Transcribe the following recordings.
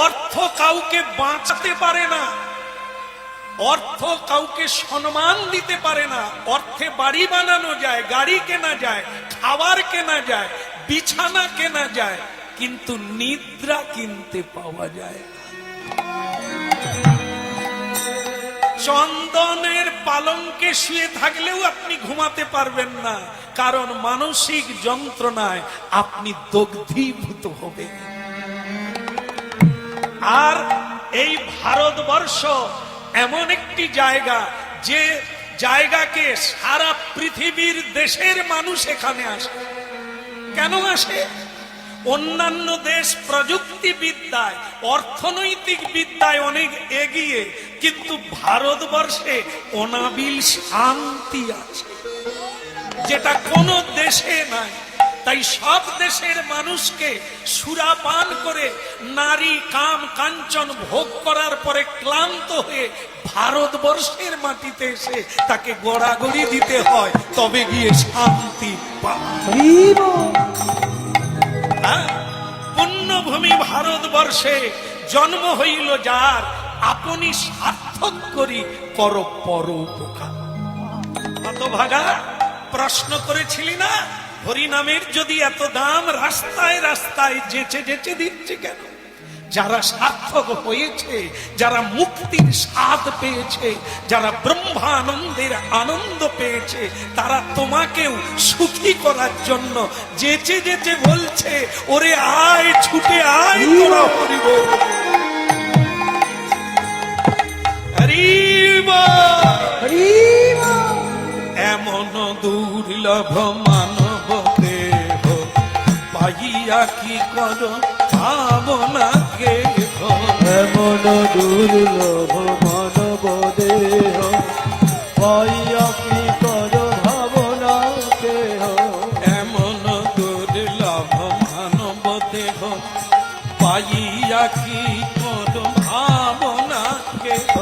অর্থ কাউকে বাঁচাতে পারে না, অর্থ কাউকে সম্মান দিতে পারে না। অর্থে বাড়ি বানানো যায়, গাড়ি কেনা যায়, খাবার কেনা যায়, বিছানা কেনা যায়, কিন্তু নিদ্রা কিনতে পাওয়া যায় না। চন্দনের পালঙ্কে শুয়ে থাকলেও আপনি ঘুমাতে পারবেন না, কারণ মানসিক যন্ত্রণায় আপনি দগ্ধীভূত হবেন। আর এই ভারতবর্ষ এমন একটি জায়গা, যে জায়গাকে সারা পৃথিবীর দেশের মানুষ এখানে আসে। কেন আসে? অন্যান্য দেশ প্রযুক্তিবিদ্যায়, অর্থনৈতিক বিদ্যায় অনেক এগিয়ে, কিন্তু ভারতবর্ষে অনাবিল শান্তি আছে, যেটা কোনো দেশে নাই। তাই সব দেশের মানুষকে সুরাপান করে নারী কাম কাঞ্চন ভোগ করার পরে ক্লান্ত হয়ে ভারতবর্ষের মাটিতে এসে তাকে গড়াগড়ি দিতে হয়, তবে গিয়ে শান্তি পায়। পুণ্যভূমি ভারতবর্ষে জন্ম হইল যার, আপনি সার্থক করি কর পরোপকার। হতভাগা, প্রশ্ন করেছিলি না, হরিনামের যদি এত দাম, রাস্তায় রাস্তায় যেচে যেচে দিচ্ছে কেন? যারা সার্থক হয়েছে, যারা মুক্তির স্বাদ পেয়েছে, যারা ব্রহ্মানন্দের আনন্দ পেয়েছে, তারা তোমাকেও সুখী করার জন্য যেচে যেচে বলছে, ওরে আয়, ছুটে আয়, তোরা হরিব। এমন দুর্লভ মানব দেহ পাইয়া কি কর ভাবনা কেহ, এমন দুর্লভ মানব দেহ পাইয়া কি কর ভাবনা কেহ, এমন দুর্লভ মানব দেহ পাইয়া কি কর ভাবনা কেহ।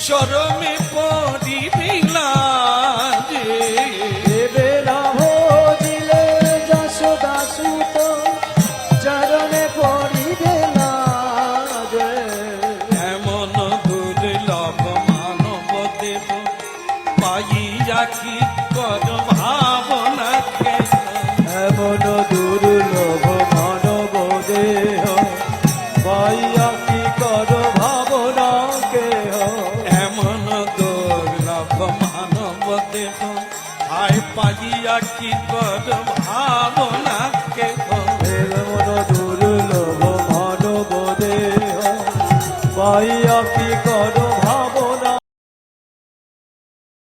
চরমে পড়িবিলা যে, দেবে না ভজিলে যশোদা সুত, চরণে পড়িবে না যে। এমন দুর্লভ মানব দেহ পাইয়া কি কর ভাবনা কেহ, এমন দুর্লভ মানব দেহ পাইয়া কি কর ভাবনা কেহ, এমন দুর্লভ মানব দেহ হায় পাইয়া কি কর ভাবনা কেহ। এমন দুর্লভ মানব দেহ পাইয়া কি কর